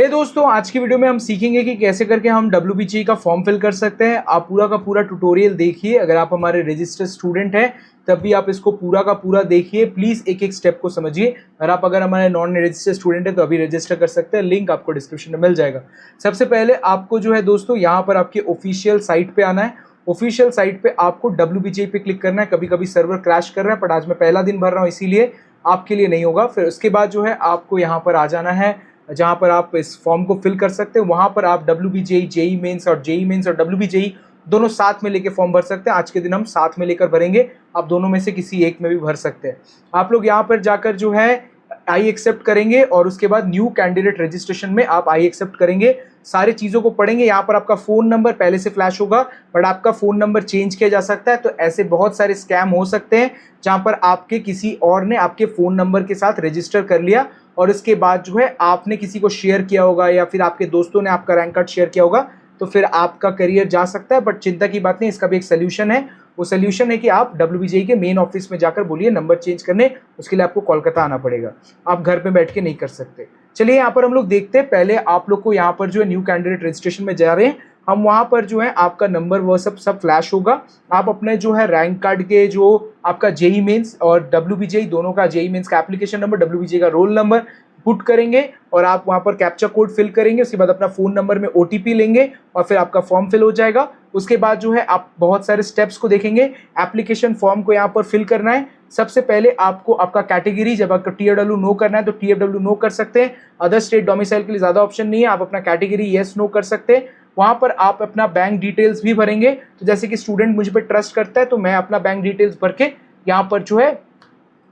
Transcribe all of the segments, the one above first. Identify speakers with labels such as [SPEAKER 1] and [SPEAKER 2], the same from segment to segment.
[SPEAKER 1] दोस्तों, आज की वीडियो में हम सीखेंगे कि कैसे करके हम WBGE का फॉर्म फिल कर सकते हैं। आप पूरा का पूरा ट्यूटोरियल देखिए। अगर आप हमारे रजिस्टर्ड स्टूडेंट हैं तब भी आप इसको पूरा का पूरा देखिए। प्लीज एक एक स्टेप को समझिए। और आप अगर हमारे नॉन रजिस्टर्ड स्टूडेंट हैं तो अभी रजिस्टर कर सकते हैं। लिंक आपको डिस्क्रिप्शन में मिल जाएगा। सबसे पहले आपको जो है दोस्तों, यहाँ पर आपके ऑफिशियल साइट पे आना है। ऑफिशियल साइट पे आपको WBGE पे क्लिक करना है। कभी कभी सर्वर क्रैश कर रहा है, बट आज मैं पहला दिन भर रहा हूँ इसीलिए आपके लिए नहीं होगा। फिर उसके बाद जो है आपको यहाँ पर आ जाना है, जहां पर आप इस फॉर्म को फिल कर सकते हैं। वहां पर आप WBGE, जेई मेंस और WBGE दोनों साथ में लेके फॉर्म भर सकते हैं। आज के दिन हम साथ में लेकर भरेंगे, आप दोनों में से किसी एक में भी भर सकते हैं। आप लोग यहाँ पर जाकर जो है आई एक्सेप्ट करेंगे और उसके बाद न्यू कैंडिडेट रजिस्ट्रेशन में आप आई एक्सेप्ट करेंगे। सारी चीजों को पढ़ेंगे। यहाँ पर आपका फोन नंबर पहले से फ्लैश होगा, बट आपका फोन नंबर चेंज किया जा सकता है। तो ऐसे बहुत सारे स्कैम हो सकते हैं जहां पर आपके किसी और ने आपके फोन नंबर के साथ रजिस्टर कर लिया और इसके बाद जो है आपने किसी को शेयर किया होगा या फिर आपके दोस्तों ने आपका रैंक कार्ड शेयर किया होगा, तो फिर आपका करियर जा सकता है। बट चिंता की बात नहीं, इसका भी एक सोल्यूशन है। वो सोल्यूशन है कि आप WBGE के मेन ऑफिस में जाकर बोलिए नंबर चेंज करने। उसके लिए आपको कोलकाता आना पड़ेगा, आप घर पे बैठ के नहीं कर सकते। चलिए यहाँ पर हम लोग देखते हैं। पहले आप लोग को यहाँ पर जो है न्यू कैंडिडेट रजिस्ट्रेशन में जा रहे हैं हम, वहां पर जो है आपका नंबर वो सब फ्लैश होगा। आप अपने जो है रैंक कार्ड के जो आपका जेई मेंस और WBGE दोनों का, जेई मेंस का एप्लीकेशन नंबर, WBGE का रोल नंबर पुट करेंगे और आप वहां पर कैप्चा कोड फिल करेंगे। उसके बाद अपना फोन नंबर में OTP लेंगे और फिर आपका फॉर्म फिल हो जाएगा। उसके बाद जो है आप बहुत सारे स्टेप्स को देखेंगे। एप्लीकेशन फॉर्म को यहाँ पर फिल करना है। सबसे पहले आपको आपका कैटेगरी, जब आपका TFW नो करना है तो TFW नो कर सकते हैं। अदर स्टेट डोमिसाइल के लिए ज्यादा ऑप्शन नहीं है, आप अपना कैटेगरी यस नो कर सकते हैं। वहां पर आप अपना बैंक डिटेल्स भी भरेंगे। तो जैसे कि स्टूडेंट मुझ पर ट्रस्ट करता है तो मैं अपना बैंक डिटेल्स भर के यहाँ पर जो है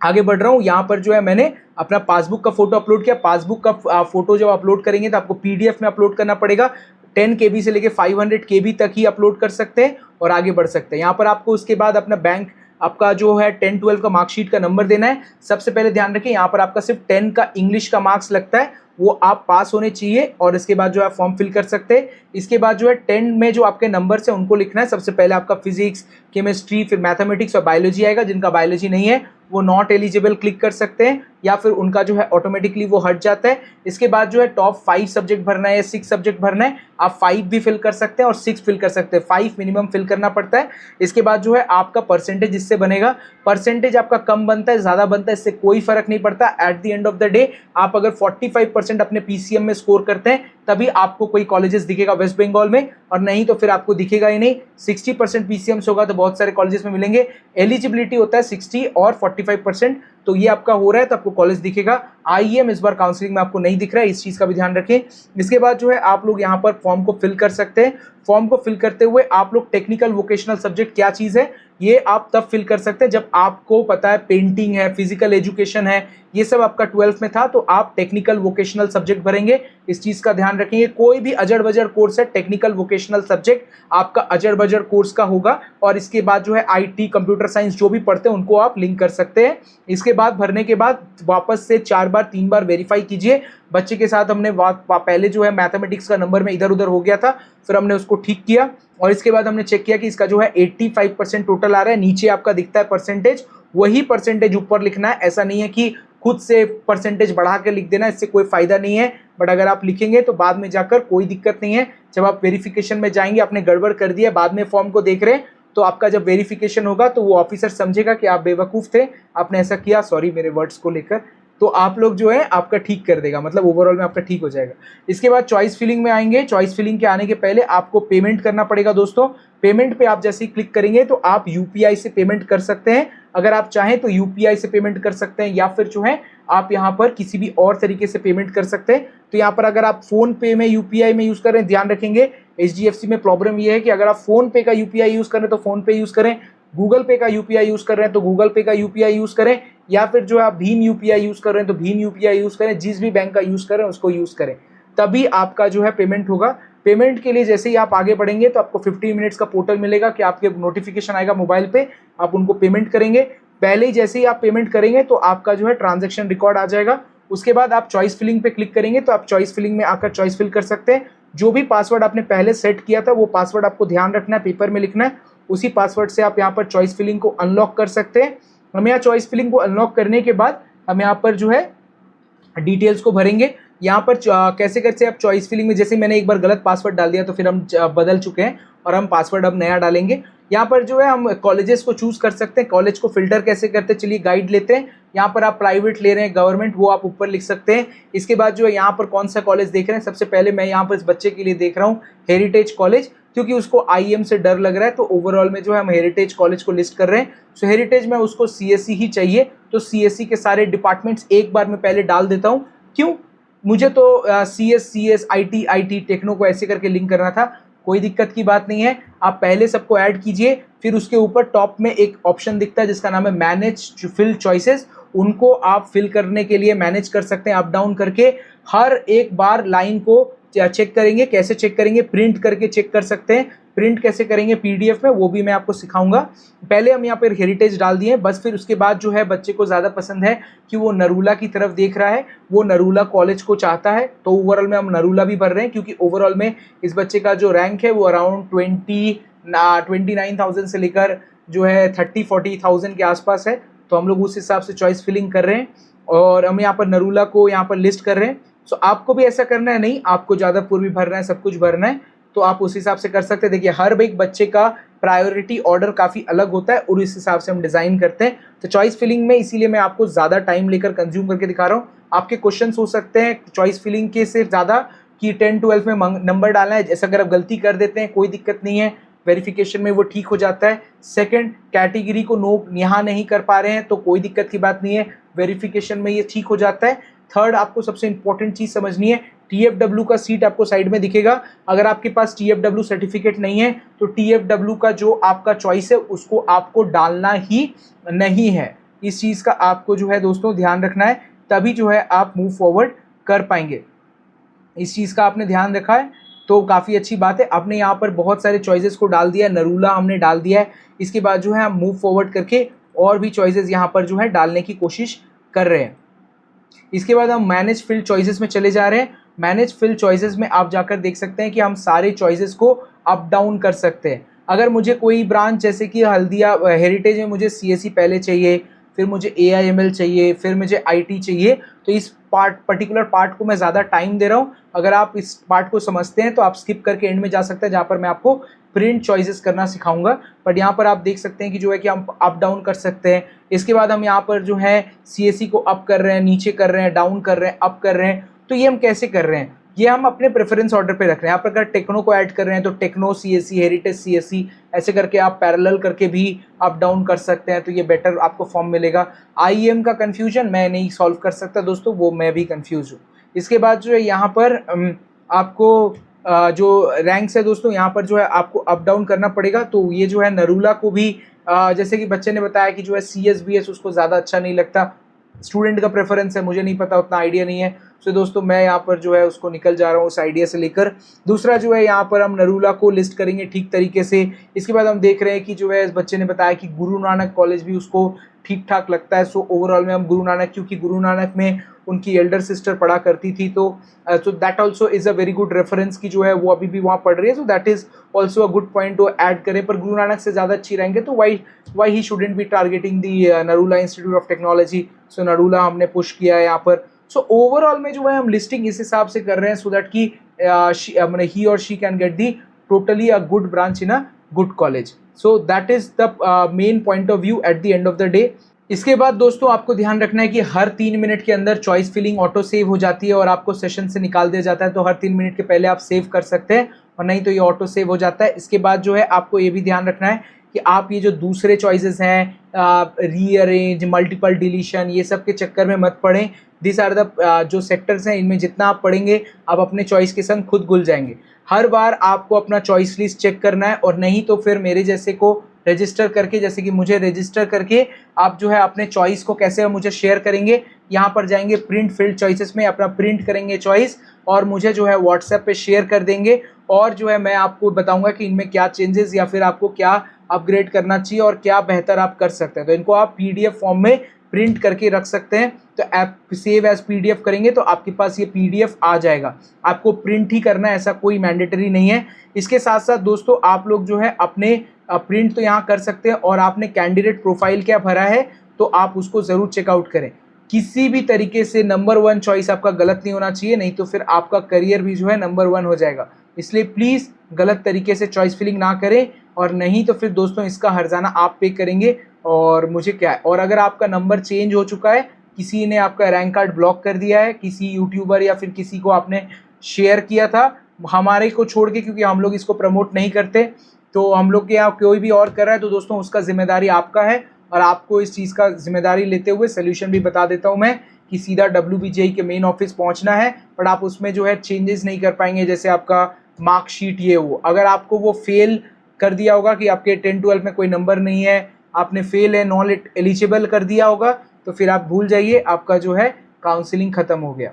[SPEAKER 1] आगे बढ़ रहा हूँ। यहाँ पर जो है मैंने अपना पासबुक का फोटो अपलोड किया। पासबुक का फोटो जब अपलोड करेंगे तो आपको PDF में अपलोड करना पड़ेगा। 10 KB से लेके 500 KB तक ही अपलोड कर सकते हैं और आगे बढ़ सकते हैं। यहाँ पर आपको उसके बाद अपना बैंक, आपका जो है 10-12 का मार्कशीट का नंबर देना है। सबसे पहले ध्यान रखें, यहाँ पर आपका सिर्फ 10 का इंग्लिश का मार्क्स लगता है, वो आप पास होने चाहिए और इसके बाद जो है फॉर्म फिल कर सकते हैं। इसके बाद जो है 10 में जो आपके नंबर्स हैं उनको लिखना है। सबसे पहले आपका फिजिक्स, केमिस्ट्री, फिर मैथमेटिक्स और बायोलॉजी आएगा। जिनका बायोलॉजी नहीं है वो नॉट एलिजिबल क्लिक कर सकते हैं या फिर उनका जो है ऑटोमेटिकली वो हट जाता है। इसके बाद जो है टॉप 5 सब्जेक्ट भरना है या 6 सब्जेक्ट भरना है। आप 5 भी फिल कर सकते हैं और 6 फिल कर सकते हैं। 5 मिनिमम फिल करना पड़ता है। इसके बाद जो है आपका परसेंटेज इससे बनेगा। परसेंटेज आपका कम बनता है, ज्यादा बनता है, इससे कोई फर्क नहीं पड़ता। At the end of the day आप अगर 45% अपने PCM में स्कोर करते हैं तभी आपको कोई कॉलेजेस दिखेगा वेस्ट बंगाल में, और नहीं तो फिर आपको दिखेगा ही नहीं। 60% PCM होगा तो बहुत सारे कॉलेजेस में मिलेंगे। एलिजिबिलिटी होता है 60 और 45%, तो ये आपका हो रहा है तो आपको कॉलेज दिखेगा। IEM इस बार काउंसलिंग में आपको नहीं दिख रहा है, इस चीज का भी ध्यान रखें। इसके बाद जो है आप लोग यहाँ पर फॉर्म को फिल कर सकते हैं। फॉर्म को फिल करते हुए आप लोग टेक्निकल वोकेशनल सब्जेक्ट क्या चीज है ये आप तब फिल कर सकते हैं जब आपको पता है पेंटिंग है, फिजिकल एजुकेशन है, ये सब आपका 12th में था तो आप टेक्निकल वोकेशनल सब्जेक्ट भरेंगे। इस चीज का ध्यान रखेंगे। कोई भी अजड़ बजड़ कोर्स है, टेक्निकल वोकेशनल सब्जेक्ट आपका अजड़ बजड़ कोर्स का होगा। और इसके बाद जो है IT, कंप्यूटर साइंस जो भी पढ़ते हैं उनको आप लिंक कर सकते हैं। इसके बाद भरने के बाद वापस से 4 बार 3 बार वेरीफाई कीजिए। बच्चे के साथ हमने पहले जो है मैथमेटिक्स का नंबर में इधर उधर हो गया था, फिर हमने उसको ठीक किया और इसके बाद हमने चेक किया कि इसका जो है 85% टोटल आ रहा है। नीचे आपका दिखता है परसेंटेज, वही परसेंटेज ऊपर लिखना है। ऐसा नहीं है कि खुद से परसेंटेज बढ़ा के लिख देना, इससे कोई फायदा नहीं है। बट अगर आप लिखेंगे तो बाद में जाकर कोई दिक्कत नहीं है। जब आप वेरिफिकेशन में जाएंगे, आपने गड़बड़ कर दिया, बाद में फॉर्म को देख रहे हैं, तो आपका जब वेरिफिकेशन होगा तो वो ऑफिसर समझेगा कि आप बेवकूफ थे, आपने ऐसा किया, सॉरी मेरे वर्ड्स को लेकर, तो आप लोग जो है आपका ठीक कर देगा, मतलब ओवरऑल में आपका ठीक हो जाएगा। इसके बाद चॉइस फिलिंग में आएंगे। चॉइस फिलिंग के आने के पहले आपको पेमेंट करना पड़ेगा दोस्तों। पेमेंट पे आप जैसे ही क्लिक करेंगे तो आप UPI से पेमेंट कर सकते हैं। अगर आप चाहें तो UPI से पेमेंट कर सकते हैं या फिर जो है आप यहाँ पर किसी भी और तरीके से पेमेंट कर सकते हैं। तो यहाँ पर अगर आप फोन पे में UPI में यूज कर रहे हैं, ध्यान रखेंगे HDFC में प्रॉब्लम ये है कि अगर आप फोन पे का UPI यूज कर रहे हैं तो फोन पे यूज करें, गूगल पे का UPI यूज कर रहे हैं तो गूगल पे का UPI यूज करें, या फिर जो आप भीम UPI यूज कर रहे हैं तो भीम UPI यूज करें। जिस भी बैंक का यूज करें उसको यूज करें, तभी आपका जो है पेमेंट होगा। पेमेंट के लिए जैसे ही आप आगे बढ़ेंगे तो आपको 15 मिनट्स का पोर्टल मिलेगा कि आपके नोटिफिकेशन आएगा मोबाइल पे, आप उनको पेमेंट करेंगे। पहले ही जैसे ही आप पेमेंट करेंगे तो आपका जो है ट्रांजैक्शन रिकॉर्ड आ जाएगा। उसके बाद आप चॉइस फिलिंग पे क्लिक करेंगे तो आप चॉइस फिलिंग में आकर चॉइस फिल कर सकते हैं। जो भी पासवर्ड आपने पहले सेट किया था वो पासवर्ड आपको ध्यान रखना है, पेपर में लिखना है। उसी पासवर्ड से आप यहाँ पर चॉइस फिलिंग को अनलॉक कर सकते हैं। हम यहाँ चॉइस फिलिंग को अनलॉक करने के बाद हम यहाँ पर जो है डिटेल्स को भरेंगे। यहाँ पर कैसे कैसे आप चॉइस फिलिंग में, जैसे मैंने एक बार गलत पासवर्ड डाल दिया तो फिर हम बदल चुके हैं और हम पासवर्ड अब नया डालेंगे। यहाँ पर जो है हम कॉलेजेस को चूज कर सकते हैं। कॉलेज को फिल्टर कैसे करते हैं, चलिए गाइड लेते हैं। यहाँ पर आप प्राइवेट ले रहे हैं, गवर्नमेंट, वो आप ऊपर लिख सकते हैं। इसके बाद जो है यहाँ पर कौन सा कॉलेज देख रहे हैं, सबसे पहले मैं यहाँ पर इस बच्चे के लिए देख रहा हूँ हेरिटेज कॉलेज, क्योंकि उसको आईएम से डर लग रहा है, तो ओवरऑल में जो है हम हेरिटेज कॉलेज को लिस्ट कर रहे हैं। सो हेरिटेज में उसको सीएससी ही चाहिए, तो सीएससी के सारे डिपार्टमेंट्स एक बार में पहले डाल देता हूँ। क्यों, मुझे तो CS IT टेक्नो को ऐसे करके लिंक करना था। कोई दिक्कत की बात नहीं है, आप पहले सबको ऐड कीजिए, फिर उसके ऊपर टॉप में एक ऑप्शन दिखता है जिसका नाम है मैनेज फिल चॉइसेस, उनको आप फिल करने के लिए मैनेज कर सकते हैं अप डाउन करके। हर एक बार लाइन को चेक करेंगे। कैसे चेक करेंगे, प्रिंट करके चेक कर सकते हैं। प्रिंट कैसे करेंगे पीडीएफ में, वो भी मैं आपको सिखाऊंगा। पहले हम यहाँ पर हेरिटेज डाल दिए बस, फिर उसके बाद जो है बच्चे को ज़्यादा पसंद है कि वो नरूला की तरफ देख रहा है, वो नरूला कॉलेज को चाहता है, तो ओवरऑल में हम नरूला भी भर रहे हैं, क्योंकि ओवरऑल में इस बच्चे का जो रैंक है वो अराउंड 29,000 से लेकर जो है 30-40,000 के आसपास है। तो हम लोग उस हिसाब से चॉइस फिलिंग कर रहे हैं और हम यहाँ पर नरूला को यहाँ पर लिस्ट कर रहे हैं। सो आपको भी ऐसा करना है, नहीं आपको जादवपुर भी भरना है, सब कुछ भरना है, तो आप उस हिसाब से कर सकते हैं। देखिए हर एक बच्चे का प्रायोरिटी ऑर्डर काफ़ी अलग होता है और इस हिसाब से हम डिज़ाइन करते हैं। तो चॉइस फिलिंग में इसीलिए मैं आपको ज़्यादा टाइम लेकर कंज्यूम करके दिखा रहा हूँ। आपके क्वेश्चन हो सकते हैं चॉइस फिलिंग के से ज़्यादा कि 10-12 में नंबर डालना है, जैसा अगर आप गलती कर देते हैं कोई दिक्कत नहीं है, वेरिफिकेशन में वो ठीक हो जाता है। सेकंड, कैटेगरी को नो यहाँ नहीं कर पा रहे हैं तो कोई दिक्कत की बात नहीं है, वेरिफिकेशन में ये ठीक हो जाता है। थर्ड, आपको सबसे इंपॉर्टेंट चीज़ समझनी है, TFW का सीट आपको साइड में दिखेगा। अगर आपके पास TFW सर्टिफिकेट नहीं है तो TFW का जो आपका चॉइस है उसको आपको डालना ही नहीं है। इस चीज़ का आपको जो है दोस्तों ध्यान रखना है, तभी जो है आप मूव फॉरवर्ड कर पाएंगे। इस चीज़ का आपने ध्यान रखा है तो काफ़ी अच्छी बात है। आपने यहाँ पर बहुत सारे चॉइसेस को डाल दिया है, नरूला हमने डाल दिया है। इसके बाद जो है हम मूव फॉरवर्ड करके और भी चॉइसेस यहाँ पर जो है डालने की कोशिश कर रहे हैं। इसके बाद हम मैनेज फिल चॉइसेस में चले जा रहे हैं। मैनेज फिल चॉइसेस में आप जाकर देख सकते हैं कि हम सारे चॉइसेस को अप डाउन कर सकते हैं। अगर मुझे कोई ब्रांच जैसे कि हल्दिया हेरिटेज में मुझे CSE पहले चाहिए, फिर मुझे AIML चाहिए, फिर मुझे IT चाहिए, तो इस पर्टिकुलर पार्ट को मैं ज़्यादा टाइम दे रहा हूँ। अगर आप इस पार्ट को समझते हैं तो आप स्किप करके एंड में जा सकते हैं, जहाँ पर मैं आपको प्रिंट चॉइसेस करना सिखाऊंगा। बट यहाँ पर आप देख सकते हैं कि जो है कि हम अप डाउन कर सकते हैं। इसके बाद हम यहाँ पर जो है CSE को अप कर रहे हैं, नीचे कर रहे हैं, डाउन कर रहे हैं, अप कर रहे हैं। तो ये हम कैसे कर रहे हैं, ये हम अपने प्रेफरेंस ऑर्डर पे रख रहे हैं। यहाँ पर अगर टेक्नो को ऐड कर रहे हैं तो टेक्नो CSE, हेरिटेज CSE, ऐसे करके आप पैरेलल करके भी अप डाउन कर सकते हैं, तो ये बेटर आपको फॉर्म मिलेगा। IEM का कन्फ्यूजन मैं नहीं सॉल्व कर सकता दोस्तों, वो मैं भी कन्फ्यूज हूँ। इसके बाद जो है यहाँ पर आपको जो रैंक्स है दोस्तों, यहाँ पर जो है आपको अप डाउन करना पड़ेगा। तो ये जो है नरूला को भी जैसे कि बच्चे ने बताया कि जो है CS BS उसको ज़्यादा अच्छा नहीं लगता, स्टूडेंट का प्रेफरेंस है, मुझे नहीं पता, उतना आइडिया नहीं है। सो दोस्तों मैं यहाँ पर जो है उसको निकल जा रहा हूँ उस आइडिया से लेकर। दूसरा जो है यहाँ पर हम नरूला को लिस्ट करेंगे ठीक तरीके से। इसके बाद हम देख रहे हैं कि जो है इस बच्चे ने बताया कि गुरु नानक कॉलेज भी उसको ठीक ठाक लगता है। सो ओवरऑल में हम गुरु नानक, क्योंकि गुरु नानक में उनकी एल्डर सिस्टर पढ़ा करती थी, तो that also is a very good reference की जो है वो अभी भी वहाँ पढ़ रही है। So that is also a good point to add करें। पर गुरु नानक से ज़्यादा अच्छी रहेंगे तो why he shouldn't be targeting the Narula institute of technology. So Narula हमने पुश किया है यहाँ पर। सो ओवरऑल में जो है हम लिस्टिंग इस हिसाब से कर रहे हैं सो दैट कि ही और she can get the totally a good branch in a good college. So that is the main point of view at the end of the day. इसके बाद दोस्तों आपको ध्यान रखना है कि हर 3 मिनट के अंदर चॉइस फिलिंग ऑटो सेव हो जाती है और आपको सेशन से निकाल दिया जाता है। तो हर 3 मिनट के पहले आप सेव कर सकते हैं और नहीं तो ये ऑटो सेव हो जाता है। इसके बाद जो है आपको ये भी ध्यान रखना है कि आप ये जो दूसरे चॉइसेस हैं, रीअरेंज, मल्टीपल डिलीशन, ये सब के चक्कर में मत पड़ें। दिस आर द जो सेक्टर्स हैं, इनमें जितना आप पढ़ेंगे आप अपने चॉइस के संग खुद घुल जाएंगे। हर बार आपको अपना चॉइस लिस्ट चेक करना है और नहीं तो फिर मेरे जैसे को रजिस्टर करके, जैसे कि मुझे रजिस्टर करके आप जो है अपने चॉइस को कैसे मुझे शेयर करेंगे, यहाँ पर जाएंगे प्रिंट फील्ड चॉइसेस में, अपना प्रिंट करेंगे चॉइस और मुझे जो है व्हाट्सएप पे शेयर कर देंगे और जो है मैं आपको बताऊंगा कि इनमें क्या चेंजेस या फिर आपको क्या अपग्रेड करना चाहिए और क्या बेहतर आप कर सकते हैं। तो इनको आप PDF फॉर्म में प्रिंट करके रख सकते हैं। तो ऐप सेव एज PDF करेंगे तो आपके पास ये PDF आ जाएगा। आपको प्रिंट ही करना है, ऐसा कोई मैंडेटरी नहीं है। इसके साथ साथ दोस्तों आप लोग जो है अपने प्रिंट तो यहाँ कर सकते हैं और आपने कैंडिडेट प्रोफाइल क्या भरा है तो आप उसको ज़रूर चेकआउट करें। किसी भी तरीके से नंबर 1 चॉइस आपका गलत नहीं होना चाहिए, नहीं तो फिर आपका करियर भी जो है नंबर 1 हो जाएगा। इसलिए प्लीज़ गलत तरीके से चॉइस फिलिंग ना करें, और नहीं तो फिर दोस्तों इसका हर्जाना आप पे करेंगे और मुझे क्या है। और अगर आपका नंबर चेंज हो चुका है, किसी ने आपका रैंक कार्ड ब्लॉक कर दिया है, किसी यूट्यूबर या फिर किसी को आपने शेयर किया था हमारे को छोड़ के, क्योंकि हम लोग इसको प्रमोट नहीं करते, तो हम लोग के यहाँ कोई भी और कर रहा है तो दोस्तों उसका जिम्मेदारी आपका है। और आपको इस चीज़ का जिम्मेदारी लेते हुए सोल्यूशन भी बता देता हूँ मैं कि सीधा WBGI के मेन ऑफिस पहुँचना है, बट आप उसमें जो है चेंजेस नहीं कर पाएंगे, जैसे आपका मार्कशीट ये वो अगर आपको वो फेल कर दिया होगा कि आपके 10-12 में कोई नंबर नहीं है, आपने फेल है, नॉन एलिजिबल कर दिया होगा, तो फिर आप भूल जाइए, आपका जो है काउंसलिंग ख़त्म हो गया।